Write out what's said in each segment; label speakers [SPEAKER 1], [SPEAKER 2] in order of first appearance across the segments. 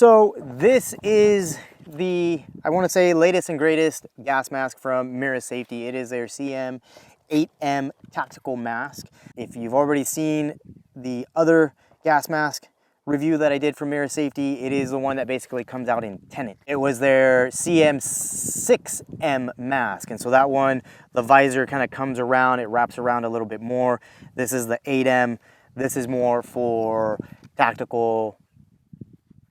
[SPEAKER 1] So this is the, I want to say, latest and greatest gas mask from Mira Safety. It is their CM-8M tactical mask. If you've already seen the other gas mask review that I did for Mira Safety, it is the one that basically comes out in Tenet. It was their CM-6M mask, and so that one, the visor kind of comes around, it wraps around a little bit more. This is the 8M. This is more for tactical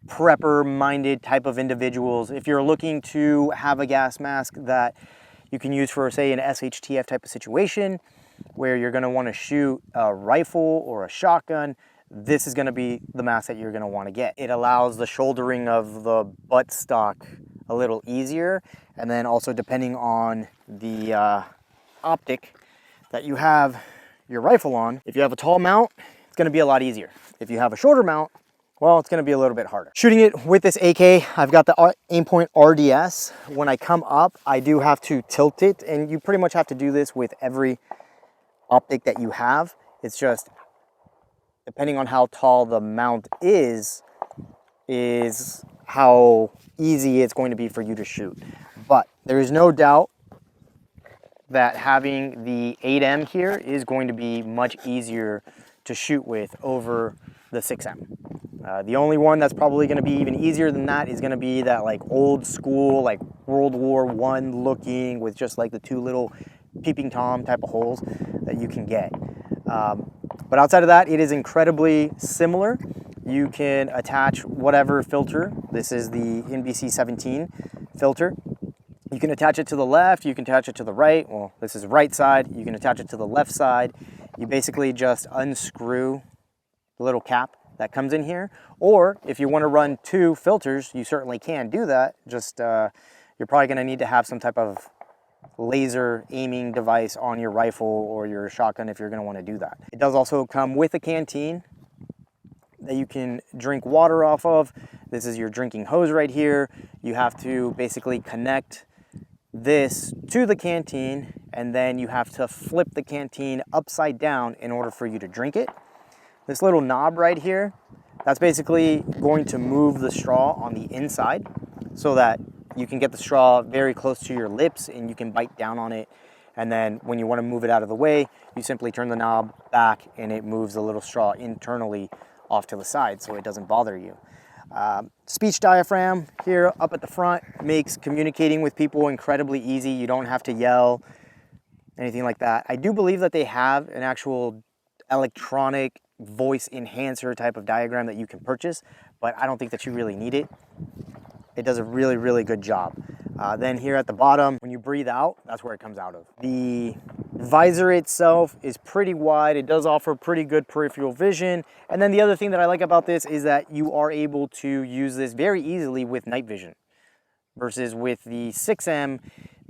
[SPEAKER 1] prepper-minded type of individuals. If you're looking to have a gas mask that you can use for, say, an SHTF type of situation where you're going to want to shoot a rifle or a shotgun, this is going to be the mask that you're going to want to get. It allows the shouldering of the buttstock a little easier, and then also depending on the optic that you have your rifle on, if you have a tall mount, it's going to be a lot easier. If you have a shorter mount, well, it's going to be a little bit harder. Shooting it with this AK, I've got the Aimpoint RDS. When I come up, I do have to tilt it, and you pretty much have to do this with every optic that you have. It's just depending on how tall the mount is how easy it's going to be for you to shoot. But there is no doubt that having the 8M here is going to be much easier to shoot with over the 6M. The only one that's probably going to be even easier than that is going to be that like old school, like World War I looking with just like the two little peeping Tom type of holes that you can get. But outside of that, it is incredibly similar. You can attach whatever filter. This is the NBC 17 filter. You can attach it to the left, you can attach it to the right. Well, this is the right side. You can attach it to the left side. You basically just unscrew the little cap that comes in here. Or if you want to run two filters, you certainly can do that. Just you're probably going to need to have some type of laser aiming device on your rifle or your shotgun if you're going to want to do that. It does also come with a canteen that you can drink water off of. This is your drinking hose right here. You have to basically connect this to the canteen, and then you have to flip the canteen upside down in order for you to drink it. This little knob right here, that's basically going to move the straw on the inside so that you can get the straw very close to your lips and you can bite down on it. And then when you want to move it out of the way, you simply turn the knob back and it moves the little straw internally off to the side so it doesn't bother you. Speech diaphragm here up at the front makes communicating with people incredibly easy. You don't have to yell, anything like that. I do believe that they have an actual electronic voice enhancer type of diagram that you can purchase, but I don't think that you really need it. It does a really, really good job. Then here at the bottom, when you breathe out, that's where it comes out of. The visor itself is pretty wide. It does offer pretty good peripheral vision. And then the other thing that I like about this is that you are able to use this very easily with night vision versus with the 6M.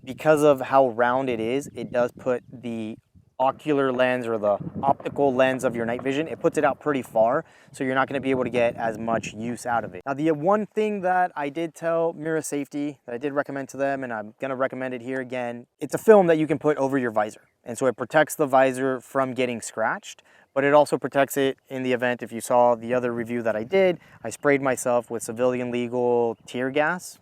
[SPEAKER 1] Because of how round it is, it does put the ocular lens or the optical lens of your night vision, it puts it out pretty far, so you're not going to be able to get as much use out of it. Now, the one thing that I did tell Mira Safety, that I did recommend to them, and I'm going to recommend it here again, it's a film that you can put over your visor. And so it protects the visor from getting scratched, but it also protects it in the event, if you saw the other review that I did, I sprayed myself with civilian legal tear gas,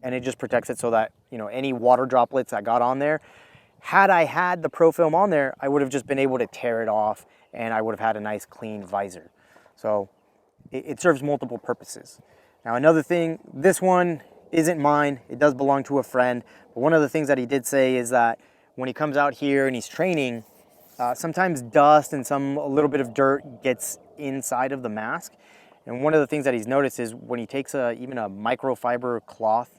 [SPEAKER 1] and it just protects it so that, you know, any water droplets that got on there, had I had the Pro Film on there, I would have just been able to tear it off and I would have had a nice clean visor. So it serves multiple purposes. Now, another thing, this one isn't mine. It does belong to a friend. But one of the things that he did say is that when he comes out here and he's training, sometimes dust and a little bit of dirt gets inside of the mask. And one of the things that he's noticed is when he takes even a microfiber cloth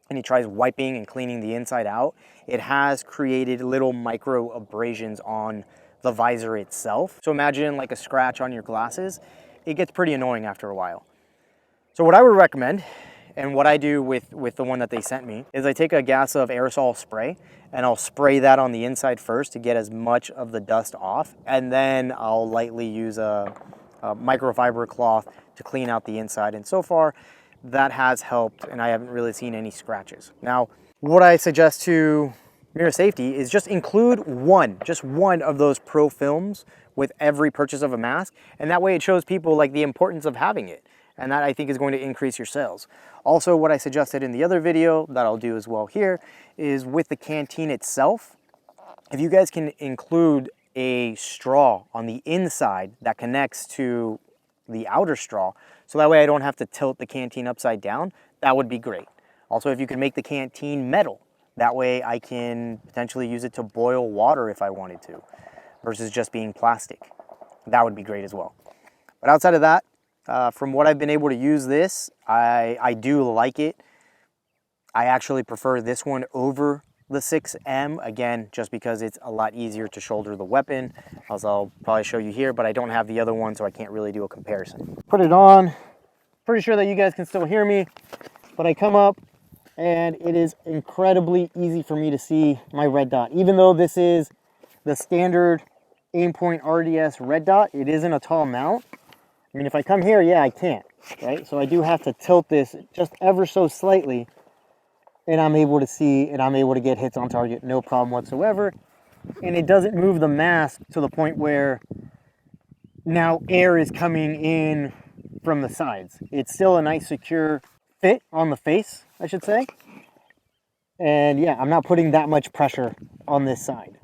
[SPEAKER 1] and he tries wiping and cleaning the inside out, it has created little micro abrasions on the visor itself. So imagine like a scratch on your glasses. It gets pretty annoying after a while. So what I would recommend, and what I do with the one that they sent me, is I take a gas of aerosol spray and I'll spray that on the inside first to get as much of the dust off. And then I'll lightly use a microfiber cloth to clean out the inside. And so far, that has helped, and I haven't really seen any scratches. Now, what I suggest to Mira Safety is just include just one of those Pro Films with every purchase of a mask, and that way it shows people like the importance of having it. and that I think is going to increase your sales. Also, what I suggested in the other video that I'll do as well here is with the canteen itself, if you guys can include a straw on the inside that connects to the outer straw, so that way I don't have to tilt the canteen upside down, that would be great. Also, if you can make the canteen metal, that way I can potentially use it to boil water if I wanted to, versus just being plastic. That would be great as well. But outside of that, from what I've been able to use this, I do like it. I actually prefer this one over the 6M, again, just because it's a lot easier to shoulder the weapon, as I'll probably show you here, but I don't have the other one, so I can't really do a comparison. Put it on. Pretty sure that you guys can still hear me, but I come up and it is incredibly easy for me to see my red dot. Even though this is the standard Aimpoint RDS red dot, it isn't a tall mount. I mean, if I come here, yeah, I can't, right? So I do have to tilt this just ever so slightly, and I'm able to see, and I'm able to get hits on target, no problem whatsoever. And it doesn't move the mask to the point where now air is coming in from the sides. It's still a nice secure fit on the face, I should say. And yeah, I'm not putting that much pressure on this side.